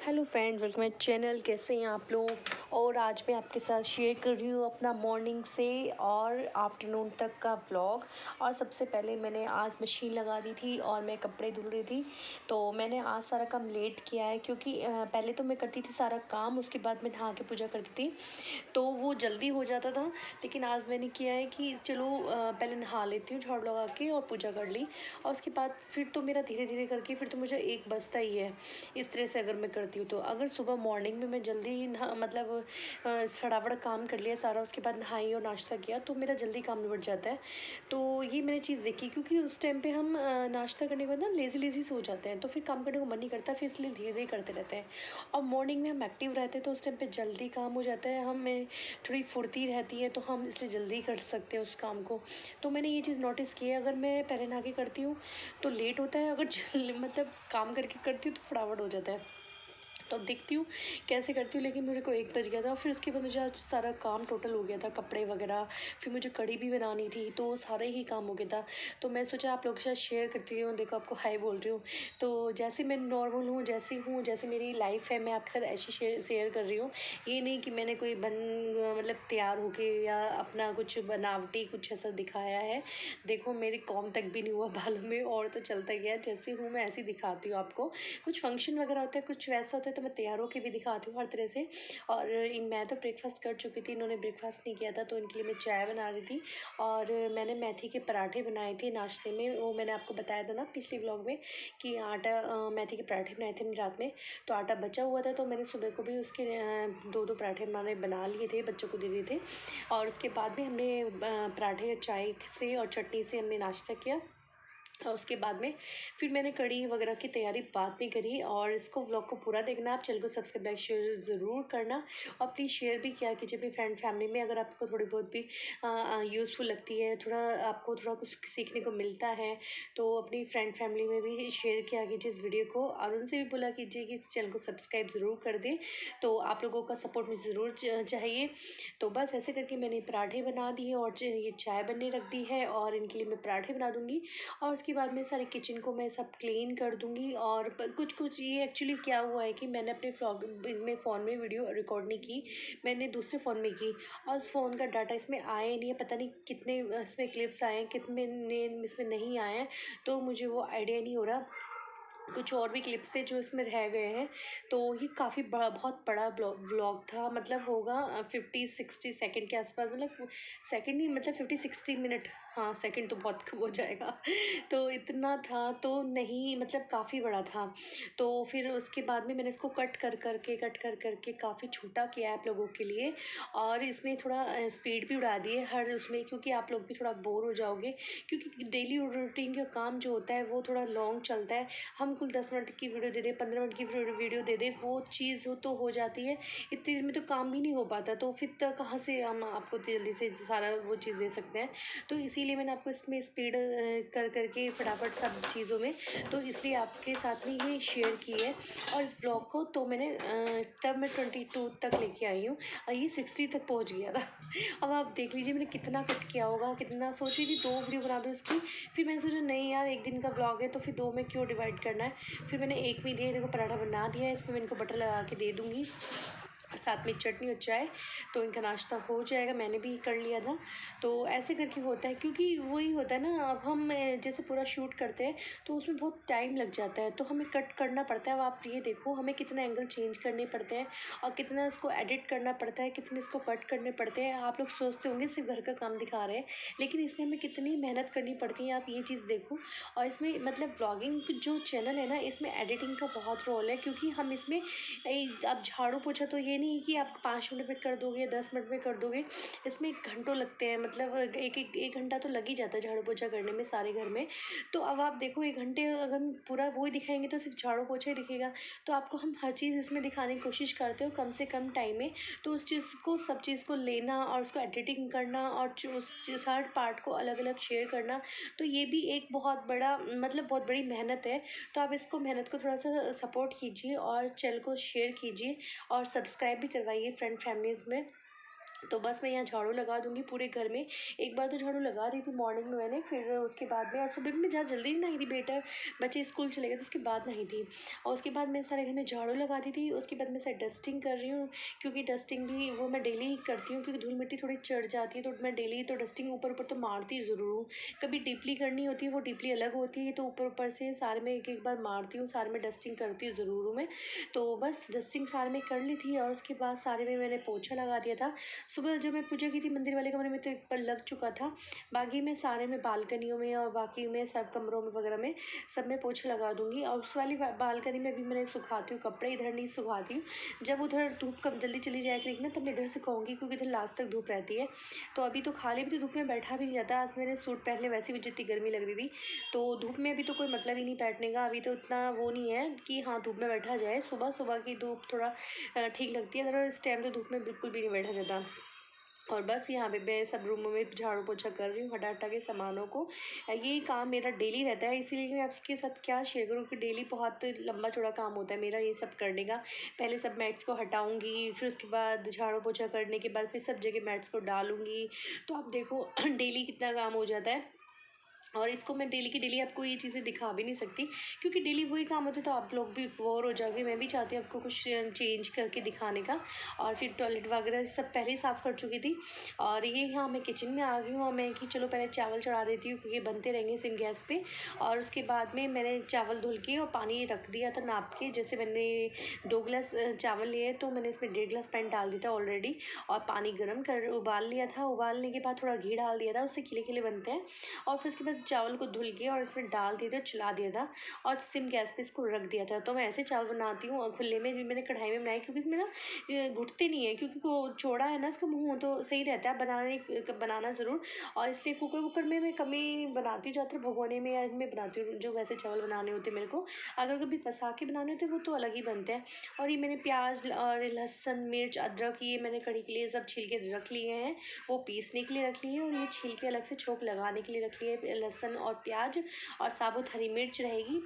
Hello friend, welcome my channel. कैसे हैं आप लोग। और आज मैं आपके साथ शेयर कर रही हूँ अपना मॉर्निंग से और आफ्टरनून तक का व्लॉग। और सबसे पहले मैंने आज मशीन लगा दी थी और मैं कपड़े धुल रही थी। तो मैंने आज सारा काम लेट किया है क्योंकि पहले तो मैं करती थी सारा काम, उसके बाद मैं नहा के पूजा करती थी तो वो जल्दी हो जाता था। लेकिन आज मैंने किया है कि चलो पहले नहा लेती हूँ झाड़ू लगा के और पूजा कर ली, और उसके बाद फिर तो मेरा धीरे धीरे करके फिर तो मुझे एक बजता ही है। इस तरह से अगर मैं करती हूँ तो अगर सुबह मॉर्निंग में मैं जल्दी ही मतलब फटाफट काम कर लिया सारा, उसके बाद नहाई और नाश्ता किया तो मेरा जल्दी काम निबट जाता है। तो ये मैंने चीज़ देखी क्योंकि उस टाइम पे हम नाश्ता करने के बाद ना लेज़ी से हो जाते हैं, तो फिर काम करने को मन नहीं करता, फिर इसलिए धीरे धीरे करते रहते हैं। और मॉर्निंग में हम एक्टिव रहते हैं तो उस टाइम पे जल्दी काम हो जाता है, हमें थोड़ी फुर्ती रहती है तो हम इसलिए जल्दी कर सकते हैं उस काम को। तो मैंने ये चीज़ नोटिस की है, अगर मैं पहले नहा के करती हूँ तो लेट होता है, अगर मतलब काम करके करती हूँ तो फटाफट हो जाता है। तो अब देखती हूँ कैसे करती हूँ, लेकिन मेरे को 1 बज गया था। फिर उसके बाद मुझे आज सारा काम टोटल हो गया था, कपड़े वगैरह, फिर मुझे कढ़ी भी बनानी थी, तो सारा ही काम हो गया था। तो मैं सोचा आप लोगों के साथ शेयर करती हूँ, देखो आपको हाय बोल रही हूँ। तो जैसे मैं नॉर्मल हूँ, जैसी हूँ, जैसे मेरी लाइफ है, मैं आपके साथ ऐसी शेयर कर रही हूँ। ये नहीं कि मैंने कोई मतलब तैयार होके या अपना कुछ बनावटी कुछ ऐसा दिखाया है। देखो मेरी कौम तक भी नहीं हुआ बालों में, और तो चलता गया, जैसे हूँ मैं ऐसे ही दिखाती हूँ आपको। कुछ फंक्शन वगैरह होता है, कुछ वैसा होता है तो मैं तैयार होके भी दिखाती हूँ हर तरह से। और मैं तो ब्रेकफास्ट कर चुकी थी, इन्होंने ब्रेकफास्ट नहीं किया था तो इनके लिए मैं चाय बना रही थी। और मैंने मेथी के पराठे बनाए थे नाश्ते में, वो मैंने आपको बताया था ना पिछले व्लॉग में कि आटा मेथी के पराठे बनाए थे मैंने रात में। तो आटा बचा हुआ था तो मैंने सुबह को भी उसके 2-2 पराठे मैंने बना लिए थे, बच्चों को दे दिए थे। और उसके बाद में हमने पराठे चाय से और चटनी से हमने नाश्ता किया। और उसके बाद में फिर मैंने कढ़ी वगैरह की तैयारी बाद में करी। और इसको व्लॉग को पूरा देखना, आप चैनल को सब्सक्राइब लाइक शेयर ज़रूर करना। और प्लीज़ शेयर भी किया कीजिए अपनी फ्रेंड फैमिली में, अगर आपको थोड़ी बहुत भी यूज़फुल लगती है, थोड़ा आपको थोड़ा कुछ सीखने को मिलता है तो अपनी फ्रेंड फैमिली में भी शेयर किया कीजिए इस वीडियो को। और उनसे भी बोला कीजिए कि चैनल को सब्सक्राइब ज़रूर कर दें। तो आप लोगों का सपोर्ट मुझे ज़रूर चाहिए। तो बस ऐसे करके मैंने पराठे बना दिए और ये चाय बनने रख दी है, और इनके लिए मैं पराठे बना दूँगी। और उसके बाद में सारे किचन को मैं सब क्लीन कर दूँगी। और कुछ ये एक्चुअली क्या हुआ है कि मैंने अपने फ्लॉग इसमें फ़ोन में वीडियो रिकॉर्ड नहीं की, मैंने दूसरे फ़ोन में की। और उस फ़ोन का डाटा इसमें आया ही नहीं है, पता नहीं कितने इसमें क्लिप्स आए हैं, कितने इसमें नहीं आए हैं, तो मुझे वो आइडिया नहीं हो रहा। कुछ और भी क्लिप्स थे जो इसमें रह गए हैं। तो ये काफ़ी बहुत बड़ा व्लॉग था, मतलब होगा 50-60 सेकंड के आसपास, मतलब सेकंड नहीं, मतलब 50-60 मिनट। हाँ, सेकंड तो बहुत कम हो जाएगा। तो इतना था तो नहीं, मतलब काफ़ी बड़ा था। तो फिर उसके बाद में मैंने इसको कट कर करके काफ़ी छोटा किया है आप लोगों के लिए। और इसमें थोड़ा स्पीड भी उड़ा दी है हर उसमें, क्योंकि आप लोग भी थोड़ा बोर हो जाओगे, क्योंकि डेली रूटीन का काम जो होता है वो थोड़ा लॉन्ग चलता है। हम कुल 10 मिनट की वीडियो दे दें, 15 मिनट की वीडियो दे दें, वो चीज़ हो तो हो जाती है, इतनी देर में तो काम भी नहीं हो पाता, तो फिर तक कहाँ से हम आपको जल्दी से सारा वो चीज़ दे सकते हैं। तो इसीलिए मैंने आपको इसमें स्पीड कर करके फटाफट सब चीज़ों में, तो इसलिए आपके साथ में ये शेयर की है। और इस ब्लॉग को तो मैंने तब मैं 22 तक लेके आई हूँ, और ये 60 तक पहुँच गया था। अब आप देख लीजिए मैंने कितना कट किया होगा, कितना सोच रही थी 2 वीडियो बना दूँ इसकी, फिर मैंने सोचा नहीं यार, एक दिन का ब्लॉग है तो फिर 2 में क्यों डिवाइड करना है। फिर मैंने एक में दिया, देखो पराठा बना दिया है, इसमें मैं इनको बटर लगा के दे दूँगी और साथ में चटनी और चाय, तो इनका नाश्ता हो जाएगा, मैंने भी कर लिया था। तो ऐसे करके होता है, क्योंकि वही होता है ना, अब हम जैसे पूरा शूट करते हैं तो उसमें बहुत टाइम लग जाता है, तो हमें कट करना पड़ता है। अब आप ये देखो हमें कितना एंगल चेंज करने पड़ते हैं और कितना इसको एडिट करना पड़ता है, कितने इसको कट करने पड़ते हैं। आप लोग सोचते होंगे सिर्फ घर का काम दिखा रहे हैं, लेकिन इसमें हमें कितनी मेहनत करनी पड़ती है, आप ये चीज़ देखो। और इसमें मतलब व्लॉगिंग जो चैनल है ना, इसमें एडिटिंग का बहुत रोल है, क्योंकि हम इसमें अब झाड़ू पोछा तो ये नहीं कि आप 5 मिनट में कर दोगे, 10 मिनट में कर दोगे, इसमें घंटों लगते हैं, मतलब एक घंटा तो लग ही जाता है झाड़ू पोछा करने में सारे घर में। तो अब आप देखो 1 घंटे अगर हम पूरा वो ही दिखाएंगे तो सिर्फ झाड़ू पोछा ही दिखेगा। तो आपको हम हर चीज़ इसमें दिखाने की कोशिश करते हो कम से कम टाइम में, तो उस चीज़ को, सब चीज़ को लेना और उसको एडिटिंग करना और उस हर पार्ट को अलग अलग शेयर करना, तो ये भी एक बहुत बड़ा, मतलब बहुत बड़ी मेहनत है। तो आप इसको मेहनत को थोड़ा सा सपोर्ट कीजिए और चैनल को शेयर कीजिए और सब्सक्राइब भी करवाइए फ्रेंड फैमिलीज़ में। तो बस मैं यहाँ झाड़ू लगा दूँगी पूरे घर में। एक बार तो झाड़ू लगा दी थी मॉर्निंग में मैंने, फिर उसके बाद में और सुबह भी मैं जहाँ जल्दी नहीं नहाई थी, बेटा बच्चे स्कूल चले गए तो उसके बाद नहाई थी। और उसके बाद मैं सारे घर में झाड़ू लगा दी थी। उसके बाद मैं सारी डस्टिंग कर रही हूँ, क्योंकि डस्टिंग भी वो मैं डेली ही करती हूँ, क्योंकि धूल मिट्टी थोड़ी चढ़ जाती है तो मैं डेली तो डस्टिंग ऊपर ऊपर तो मारती ज़रूर हूँ। कभी डीपली करनी होती है, वो डीपली अलग होती है, तो ऊपर ऊपर से सारे में एक एक बार मारती हूँ, सारे में डस्टिंग करती हूँ ज़रूर हूँ मैं। तो बस डस्टिंग सारे में कर ली थी और उसके बाद सारे में मैंने पोछा लगा दिया था। सुबह जब मैं पूजा की थी मंदिर वाले कमरे में तो एक बार लग चुका था। बाकी मैं सारे में बालकनियों में और बाकी में सब कमरों में वगैरह में सब में पोछा लगा दूँगी। और उस वाली बालकनी में भी मैंने सुखाती हूँ कपड़े, इधर नहीं सुखाती हूँ। जब उधर धूप कम जल्दी चली जाया करेगी ना, तब मैं इधर सुखाऊँगी, क्योंकि इधर लास्ट तक धूप रहती है। तो अभी तो खाली भी तो धूप में बैठा भी नहीं जाता। आज मैंने सूट पहन लिया, वैसे भी जितनी गर्मी लग रही थी, तो धूप में अभी तो कोई मतलब ही नहीं बैठने का। अभी तो इतना वो नहीं है कि हाँ धूप में बैठा जाए। सुबह सुबह की धूप थोड़ा ठीक लगती है, अदरवाइज़ इस टाइम तो धूप में बिल्कुल भी नहीं बैठा जाता। और बस यहाँ पे मैं सब रूमों में झाड़ू पोछा कर रही हूँ, हटा हटा के सामानों को। ये काम मेरा डेली रहता है, इसीलिए मैं आपके साथ क्या शेयर करूँ कि डेली बहुत लंबा चौड़ा काम होता है मेरा ये सब करने का। पहले सब मैट्स को हटाऊँगी, फिर उसके बाद झाड़ू पोछा करने के बाद फिर सब जगह मैट्स को डालूँगी। तो आप देखो डेली कितना काम हो जाता है। और इसको मैं डेली की डेली आपको ये चीज़ें दिखा भी नहीं सकती, क्योंकि डेली वही काम होता है, तो आप लोग भी बोर हो जाओगे। मैं भी चाहती हूँ आपको कुछ चेंज करके दिखाने का। और फिर टॉयलेट वगैरह सब पहले ही साफ़ कर चुकी थी। और ये यहाँ मैं किचन में आ गई हूँ और मैं कि चलो पहले चावल चढ़ा देती हूँ, क्योंकि बनते रहेंगे सिम गैस पे। और उसके बाद में मैंने चावल धुल के और पानी रख दिया था नाप के। जैसे मैंने 2 गिलास चावल लिए तो मैंने इसमें 1.5 गिलास पानी डाल दिया था ऑलरेडी। और पानी गर्म कर उबाल लिया था। उबालने के बाद थोड़ा घी डाल दिया था, उससे खिले खिले बनते हैं। और फिर उसके बाद चावल को धुल के और इसमें डाल दिया था, चला दिया था और सिम गैस पे इसको रख दिया था। तो मैं ऐसे चावल बनाती हूँ। और खुले में भी मैंने कढ़ाई में बनाई, क्योंकि इसमें ना घुटते नहीं है, क्योंकि वो चौड़ा है ना इसका मुँह, तो सही रहता है बनाना ज़रूर। और इसलिए कुकर वुकर में मैं कम ही बनाती हूँ, ज़्यादातर भगोने में या इनमें बनाती हूँ जो वैसे चावल बनाने होते हैं मेरे को। अगर कभी पसा के बनाने होते हैं वो तो अलग ही बनते हैं। और ये मैंने प्याज और लहसुन मिर्च अदरक ये मैंने कढ़ी के लिए सब छील के रख लिए हैं, वो पीसने के लिए रख लिए हैं। और ये छील के अलग से छोंक लगाने के लिए रख लिए लहसुन और प्याज। और साबुत हरी मिर्च रहेगी।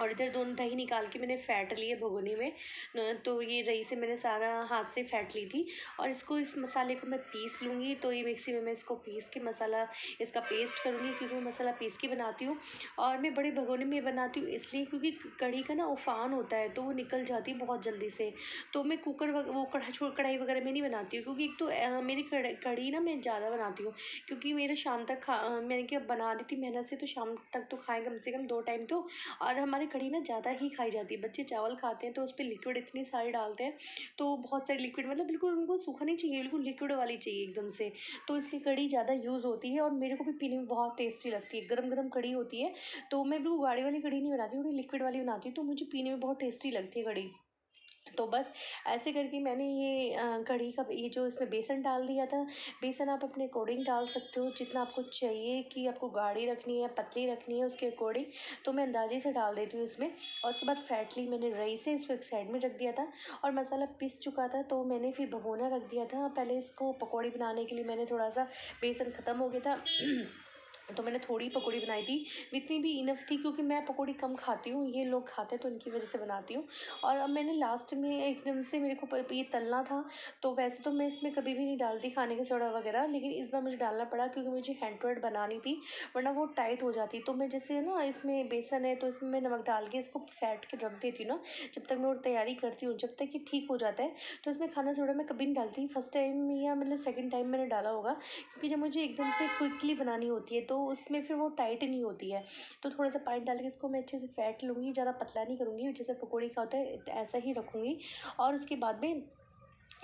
और इधर दोनों दही निकाल के मैंने फ़ैट लिए भगोनी में। तो ये रही से मैंने सारा हाथ से फ़ैट ली थी। और इसको इस मसाले को मैं पीस लूँगी। तो ये मिक्सी में मैं इसको पीस के मसाला इसका पेस्ट करूँगी, क्योंकि मैं मसाला पीस के बनाती हूँ। और मैं बड़े भगोने में बनाती हूँ इसलिए क्योंकि कढ़ी का ना उफान होता है, तो वो निकल जाती है बहुत जल्दी से। तो मैं कुकर वो कढ़ाई वगैरह में नहीं बनाती हूँ, क्योंकि एक तो मेरी कढ़ी ना मैं ज़्यादा बनाती हूँ, क्योंकि मेरे शाम तक मैंने क्या बना रही थी मेहनत से, तो शाम तक तो खाएँ कम से कम 2 टाइम तो। और हमारी कढ़ी ना ज़्यादा ही खाई जाती है। बच्चे चावल खाते हैं तो उस पर लिक्विड इतनी सारी डालते हैं, तो बहुत सारी लिक्विड मतलब बिल्कुल उनको सूखा नहीं चाहिए, बिल्कुल लिक्विड वाली चाहिए एकदम से। तो इसलिए कढ़ी ज़्यादा यूज़ होती है और मेरे को भी पीने में बहुत टेस्टी लगती है। गरम गरम कढ़ी होती है, तो मैं बिल्कुल गाढ़ी वाली कढ़ी नहीं बनाती, थोड़ी लिक्विड वाली बनाती हूँ, तो मुझे पीने में बहुत टेस्टी लगती है कढ़ी। तो बस ऐसे करके मैंने ये कढ़ी का ये जो इसमें बेसन डाल दिया था। बेसन आप अपने अकॉर्डिंग डाल सकते हो, जितना आपको चाहिए कि आपको गाढ़ी रखनी है पतली रखनी है उसके अकॉर्डिंग। तो मैं अंदाजे से डाल देती हूँ इसमें। और उसके बाद फैट ली मैंने रई से, इसको एक साइड में रख दिया था। और मसाला पिस चुका था, तो मैंने फिर भगोना रख दिया था। पहले इसको पकौड़ी बनाने के लिए मैंने थोड़ा सा बेसन ख़त्म हो गया था तो मैंने थोड़ी पकौड़ी बनाई थी, इतनी भी इनफ थी, क्योंकि मैं पकौड़ी कम खाती हूँ, ये लोग खाते हैं तो उनकी वजह से बनाती हूँ। और अब मैंने लास्ट में एकदम से मेरे को ये तलना था, तो वैसे तो मैं इसमें कभी भी नहीं डालती खाने का सोडा वगैरह, लेकिन इस बार मुझे डालना पड़ा क्योंकि मुझे हैंड टू हैंड बनानी थी, वरना वो टाइट हो जाती। तो मैं जैसे ना इसमें बेसन है तो इसमें मैं नमक डाल के इसको फैट के रख देती हूँ ना, जब तक मैं और तैयारी करती हूँ, जब तक ये ठीक हो जाता है। तो इसमें खाना सोडा मैं कभी नहीं डालती, फर्स्ट टाइम या मतलब सेकेंड टाइम मैंने डाला होगा, क्योंकि जब मुझे एकदम से क्विकली बनानी होती है तो उसमें फिर वो टाइट नहीं होती है। तो थोड़ा सा पानी डाल के इसको मैं अच्छे से फैट लूँगी, ज़्यादा पतला नहीं करूँगी, जैसे पकौड़ी का होता है ऐसा ही रखूँगी। और उसके बाद में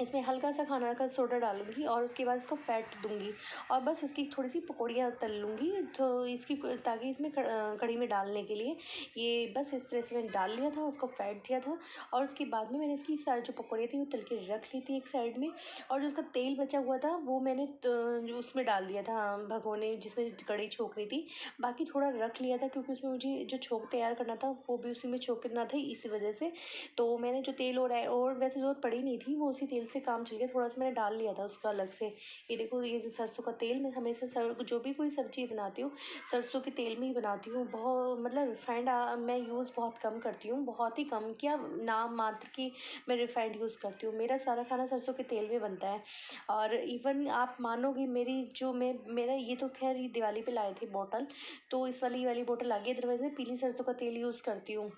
इसमें हल्का सा खाना का सोडा डालूँगी और उसके बाद इसको फैट दूँगी। और बस इसकी थोड़ी सी पकौड़ियाँ तल लूँगी, तो इसकी ताकि इसमें कढ़ी में डालने के लिए ये बस इस तरह से मैंने डाल लिया था, उसको फैट दिया था। और उसके बाद में मैंने इसकी सारी जो पकौड़ियाँ थी वो तल के रख ली थी एक साइड में। और जो उसका तेल बचा हुआ था वो मैंने जो उसमें डाल दिया था भगोने जिसमें कढ़ी छोंक रही थी। बाकी थोड़ा रख लिया था, क्योंकि उसमें मुझे जो छोंक तैयार करना था वो भी उसी में छोंकना था, इसी वजह से। तो मैंने जो तेल और वैसे ज़रूरत पड़ी नहीं थी, वो उसी तेल से काम चल गया, थोड़ा-सा मैंने डाल लिया था उसका अलग से। ये देखो, ये जो सरसों का तेल, मैं हमेशा जो भी कोई सब्ज़ी बनाती हूँ, सरसों के तेल में ही बनाती हूँ। बहुत मतलब रिफाइंड मैं यूज़ बहुत कम करती हूँ, बहुत ही कम, क्या नाम मात्र की मैं रिफाइंड यूज़ करती हूँ। मेरा सारा खाना सरसों के तेल में बनता है। और इवन आप मानोगे, मेरी जो मैं मेरा ये तो ख़ैर ये दिवाली पे लाए थे बॉटल, तो इस वाली ये वाली बॉटल आ गई। अदरवाइज़ मैं पीली सरसों का तेल यूज़ करती हूँ।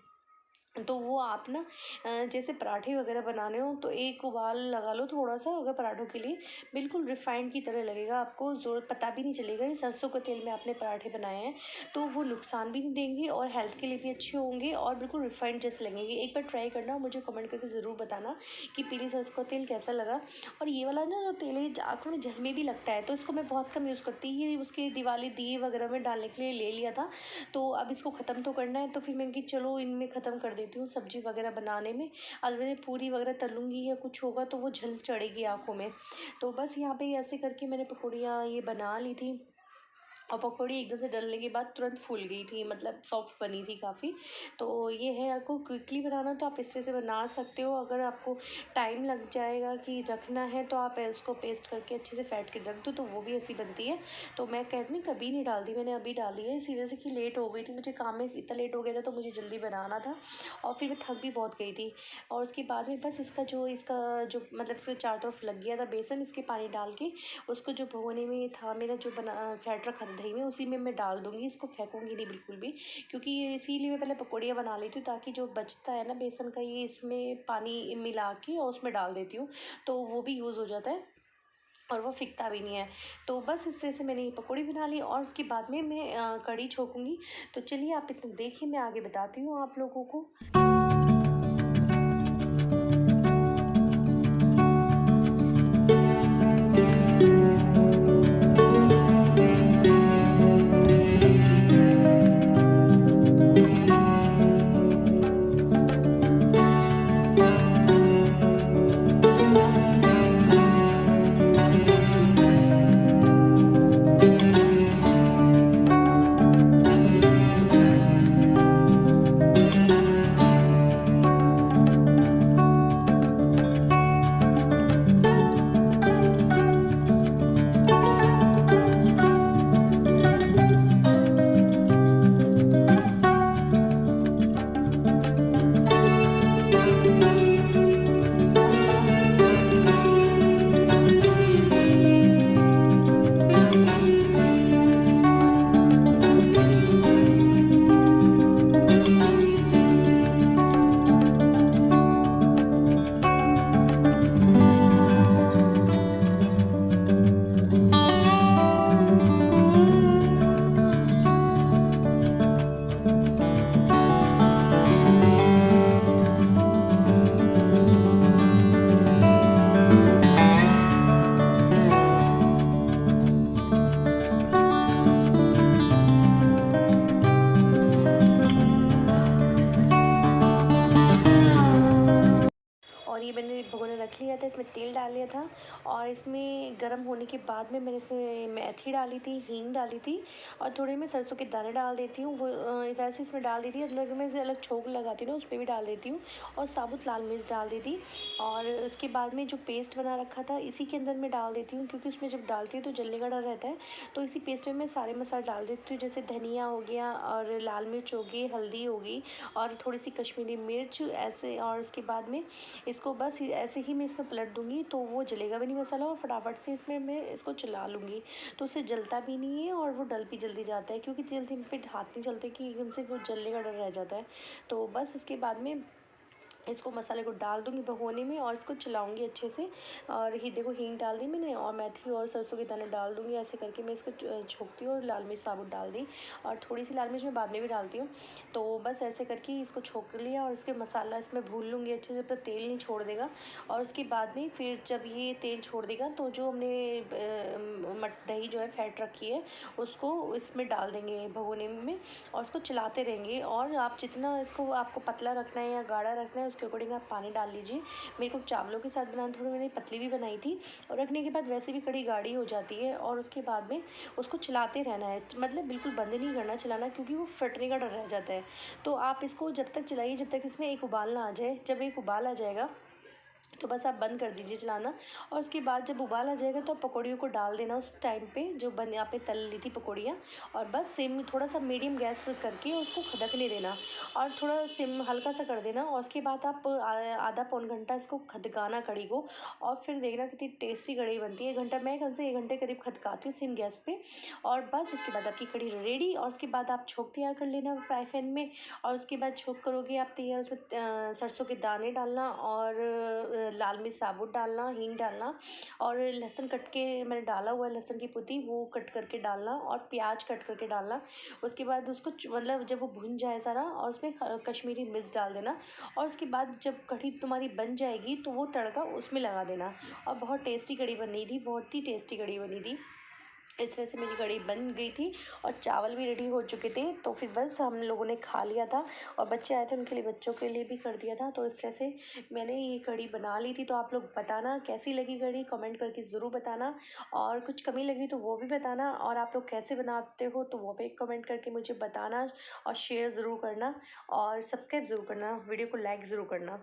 तो वो आप ना जैसे पराठे वगैरह बनाने हो तो एक उबाल लगा लो थोड़ा-सा, अगर पराठों के लिए, बिल्कुल रिफाइंड की तरह लगेगा आपको, ज़रूर पता भी नहीं चलेगा ये सरसों के तेल में आपने पराठे बनाए हैं। तो वो नुकसान भी नहीं देंगे और हेल्थ के लिए भी अच्छे होंगे और बिल्कुल रिफाइंड जैसे लगेंगे। एक बार ट्राई करना और मुझे कमेंट करके ज़रूर बताना कि पीली सरसों का तेल कैसा लगा। और ये वाला ना जो तेल है, आँखों में झलमे भी लगता है, तो इसको मैं बहुत कम यूज़ करती। ये उसके दिवाली दिए वगैरह में डालने के लिए ले लिया था, तो अब इसको ख़त्म तो करना है, तो फिर मैंने कि चलो इनमें ख़त्म कर देती हूँ सब्ज़ी वगैरह बनाने में। आज मैंने पूरी वगैरह तलूँगी या कुछ होगा तो वो झल चढ़ेगी आँखों में। तो बस यहाँ पे ऐसे करके मैंने पकौड़ियाँ ये बना ली थी, और पकौड़ी एकदम से डलने के बाद तुरंत फूल गई थी, मतलब सॉफ्ट बनी थी काफ़ी। तो ये है, आपको क्विकली बनाना तो आप इस तरह से बना सकते हो। अगर आपको टाइम लग जाएगा कि रखना है तो आप उसको पेस्ट करके अच्छे से फेंट के रख दो, तो वो भी ऐसी बनती है। तो मैं कहती नहीं, कभी नहीं डालती, मैंने अभी डाली है इसी वजह से कि लेट हो गई थी, मुझे काम में इतना लेट हो गया था तो मुझे जल्दी बनाना था, और फिर मैं थक भी बहुत गई थी। और उसके बाद में बस इसका जो मतलब इसके चारों तरफ लग गया था बेसन, इसके पानी डाल के उसको, जो भगोने में था मेरा जो बना फेंट रखा था दही में, उसी में मैं डाल दूँगी। इसको फेंकूँगी नहीं बिल्कुल भी, क्योंकि ये इसीलिए मैं पहले पकौड़ियाँ बना लेती हूँ, ताकि जो बचता है ना बेसन का, ये इसमें पानी मिला के और उसमें डाल देती हूँ, तो वो भी यूज़ हो जाता है और वो फिकता भी नहीं है। तो बस इस तरह से मैंने ये पकौड़ी बना ली, और उसके बाद में मैं कढ़ी छोंकूँगी। तो चलिए आप इतना देखिए, मैं आगे बताती हूँ आप लोगों को। और ये मैंने भगोना रख लिया था, इसमें तेल डाल लिया था, और इसमें गर्म होने के बाद में मैंने इसमें मेथी डाली थी, हींग डाली थी, और थोड़े मैं सरसों के दाने डाल देती हूँ। वो वैसे इसमें डाल दी थी, मतलब मैं इसे अलग छोंक लगाती हूँ ना, उसमें भी डाल देती हूँ, और साबुत लाल मिर्च डाल दी थी। और उसके बाद में जो पेस्ट बना रखा था इसी के अंदर मैं डाल देती हूँ, क्योंकि उसमें जब डालती हूँ तो जलने का डर रहता है। तो इसी पेस्ट में मैं सारे मसाले डाल देती हूँ, जैसे धनिया हो गया, और लाल मिर्च होगी, हल्दी होगी, और थोड़ी सी कश्मीरी मिर्च ऐसे। और उसके बाद में इसको बस ऐसे ही मैं इसमें पलट दूँगी, तो वो जलेगा भी नहीं मसाला, और फटाफट से इसमें मैं इसको चला लूँगी, तो उससे जलता भी नहीं है और वो डल भी जल्दी जाता है, क्योंकि जल्दी पे हाथ नहीं चलते कि एकदम से वो जलने का डर रह जाता है। तो बस उसके बाद में इसको मसाले को डाल दूँगी भगोने में, और इसको चलाऊँगी अच्छे से। और ये देखो, हींग डाल दी मैंने, और मेथी और सरसों के दाने डाल दूँगी। ऐसे करके मैं इसको छोंकती हूँ, और लाल मिर्च साबुत डाल दी, और थोड़ी सी लाल मिर्च मैं बाद में भी डालती हूँ। तो बस ऐसे करके इसको छोंक लिया, और इसके मसाला इसमें भून लूँगी अच्छे से, जब तक तेल नहीं छोड़ देगा। और उसके बाद में फिर जब ये तेल छोड़ देगा, तो जो हमने दही जो है फेंट रखी है, उसको इसमें डाल देंगे भगोने में, और उसको चलाते रहेंगे। और आप जितना इसको आपको पतला रखना है या गाढ़ा रखना है, उसके अकॉर्डिंग आप पानी डाल लीजिए। मेरे को चावलों के साथ बनाना, थोड़ी मैंने पतली भी बनाई थी, और रखने के बाद वैसे भी कढ़ी गाढ़ी हो जाती है। और उसके बाद में उसको चलाते रहना है, मतलब बिल्कुल बंद नहीं करना चलाना, क्योंकि वो फटने का डर रह जाता है। तो आप इसको जब तक चलाइए जब तक इसमें एक उबाल ना आ जाए। जब एक उबाल आ जाएगा तो बस आप बंद कर दीजिए चलाना। और उसके बाद जब उबाल आ जाएगा तो आप पकौड़ियों को डाल देना उस टाइम पे, जो बने आपने तल ली थी पकौड़ियाँ। और बस सिम थोड़ा सा मीडियम गैस करके उसको खदकने देना, और थोड़ा सिम हल्का सा कर देना। और उसके बाद आप आधा पौन घंटा इसको खदकाना कढ़ी को, और फिर देखना कितनी टेस्टी कढ़ी बनती है। 1 घंटा, मैं कम से 1 घंटे करीब खदकाती हूँ सिम गैस पे। और बस उसके बाद आपकी कढ़ी रेडी। और उसके बाद आप छोंक तैयार कर लेना फ्राई पैन में। और उसके बाद छोंक करोगे आप तैयार, उसमें सरसों के दाने डालना, और लाल मिर्च साबुत डालना, हींग डालना, और लहसुन कट के मैंने डाला हुआ है, लहसुन की पुती वो कट करके डालना, और प्याज कट करके डालना। उसके बाद उसको मतलब जब वो भुन जाए सारा, और उसमें कश्मीरी मिर्च डाल देना। और उसके बाद जब कढ़ी तुम्हारी बन जाएगी तो वो तड़का उसमें लगा देना। और बहुत टेस्टी कढ़ी बनी थी, बहुत ही टेस्टी कढ़ी बनी थी। इस तरह से मेरी कढ़ी बन गई थी, और चावल भी रेडी हो चुके थे। तो फिर बस हम लोगों ने खा लिया था, और बच्चे आए थे उनके लिए, बच्चों के लिए भी कर दिया था। तो इस तरह से मैंने ये कढ़ी बना ली थी। तो आप लोग बताना कैसी लगी कढ़ी, कमेंट करके ज़रूर बताना। और कुछ कमी लगी तो वो भी बताना, और आप लोग कैसे बनाते हो तो वो भी कमेंट करके मुझे बताना। और शेयर ज़रूर करना, और सब्सक्राइब ज़रूर करना, वीडियो को लाइक ज़रूर करना।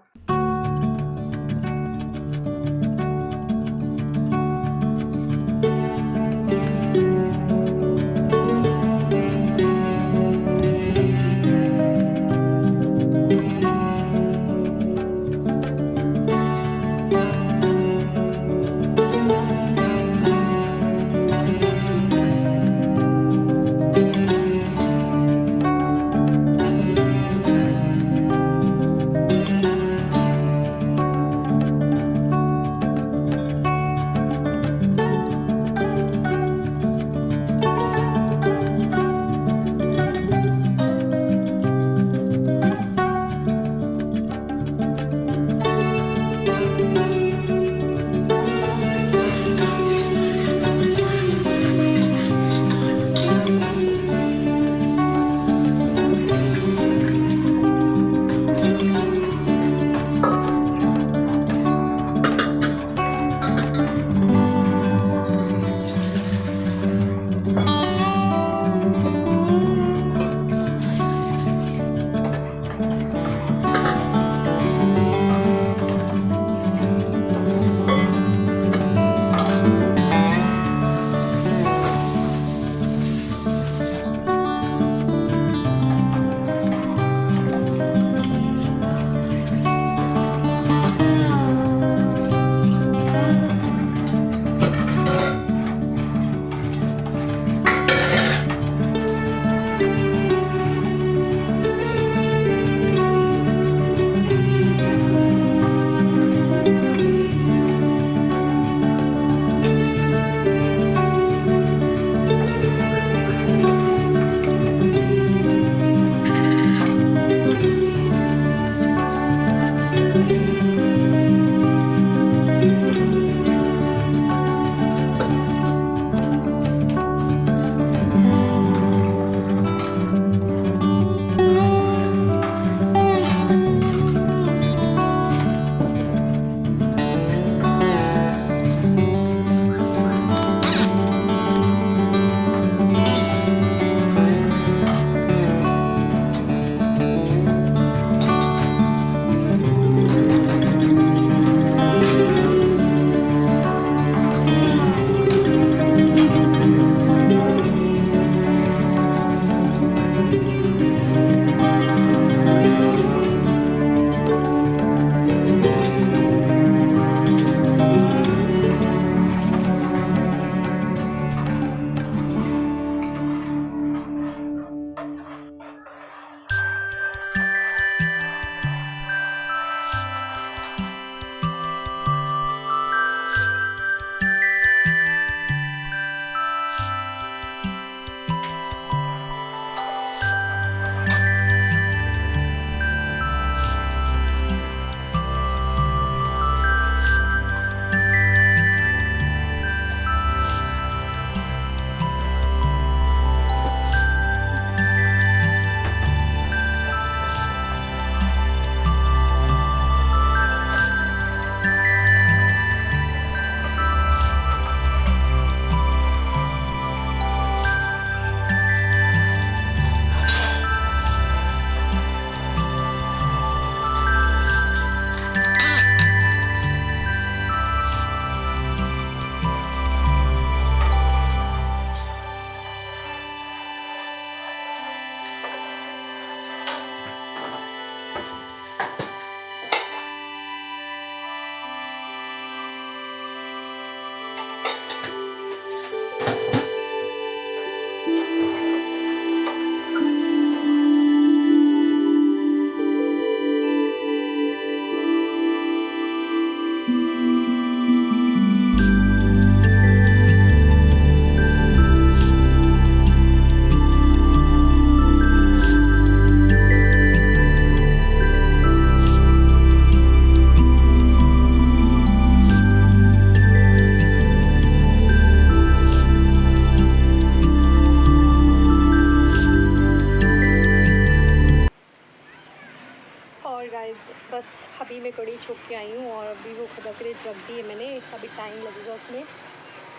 कड़ी छोक के आई हूँ और अभी वो खदक के रख दी है मैंने, अभी टाइम लगेगा उसमें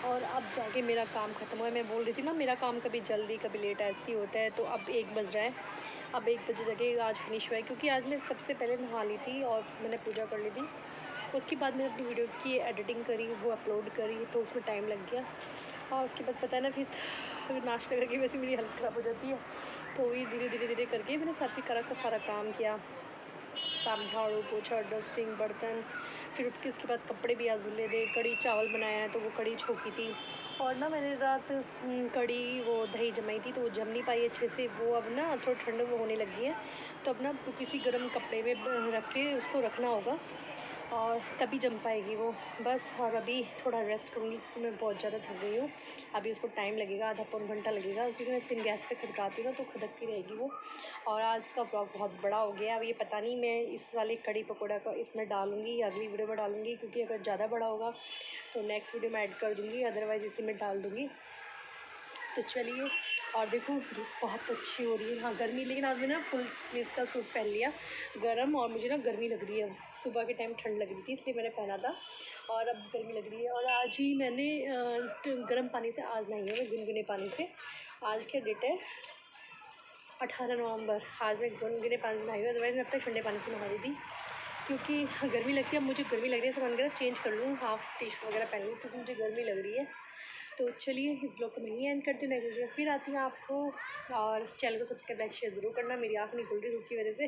और अब जाके मेरा काम ख़त्म हुआ है। मैं बोल रही थी ना मेरा काम कभी जल्दी कभी लेट ऐसे ही होता है। तो अब 1 बज रहा है, अब 1 बजे जाके आज फिनिश हुआ है क्योंकि आज मैं सबसे पहले नहा ली थी और मैंने पूजा कर ली थी। उसके बाद मैंने अपनी वीडियो की एडिटिंग करी, वो अपलोड करी, तो उसमें टाइम लग गया। और उसके बाद पता है ना फिर नाश्ता करके वैसे मेरी हालत ख़राब हो जाती है, तो वही धीरे धीरे करके मैंने सारा काम किया, साफ झाड़ू पोछा डस्टिंग बर्तन, फिर उठ के उसके बाद कपड़े भी आज धुले थे। कड़ी चावल बनाया है तो वो कड़ी छोकी थी और ना मैंने रात कड़ी वो दही जमाई थी तो वो जम नहीं पाई अच्छे से, वो अब ना थोड़ा ठंड वो होने लगी है, तो अब ना किसी गर्म कपड़े में रख के उसको रखना होगा और तभी जम पाएगी वो बस। और अभी थोड़ा रेस्ट करूँगी क्योंकि मैं बहुत ज़्यादा थक गई हूँ। अभी उसको टाइम लगेगा, आधा पौन घंटा लगेगा क्योंकि मैं सिम गैस पे खदकाती हूँ ना तो खदकती रहेगी वो। और आज का ब्लॉग बहुत बड़ा हो गया, अब ये पता नहीं मैं इस वाले कड़ी पकौड़ा का इसमें डालूँगी या अगली वीडियो में डालूँगी, क्योंकि अगर ज़्यादा बड़ा होगा तो नेक्स्ट वीडियो में ऐड कर दूँगी, अदरवाइज़ इसी में डाल दूँगी। तो चलिए, और देखो धूप बहुत अच्छी हो रही है। हाँ गर्मी, लेकिन आज मैंने फुल स्लीव्स का सूट पहन लिया गर्म, और मुझे ना गर्मी लग रही है। सुबह के टाइम ठंड लग रही थी इसलिए मैंने पहना था और अब गर्मी लग रही है। और आज ही मैंने गर्म पानी से आज नहाई हूँ मैं, गुनगुने पानी से। आज क्या डेट है, 18 नवंबर। आज मैं गुनगुने पानी से नहाई हूँ, अदरवाइज़ मैं अब तक ठंडे पानी से नहा रही थी क्योंकि गर्मी लगती है। अब मुझे गर्मी लग रही है तो मन कर चेंज कर लूँ, हाफ टी शर्ट वगैरह पहन लूँ क्योंकि मुझे गर्मी लग रही है। तो चलिए इस ब्लॉग को मैं यहीं एंड करती हूँ, नेक्स्ट वीडियो फिर आती हूँ आपको। और चैनल को सब्सक्राइब लाइक शेयर ज़रूर करना, मेरी आँख नहीं खुल रही धूप की वजह से।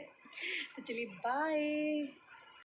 तो चलिए बाय।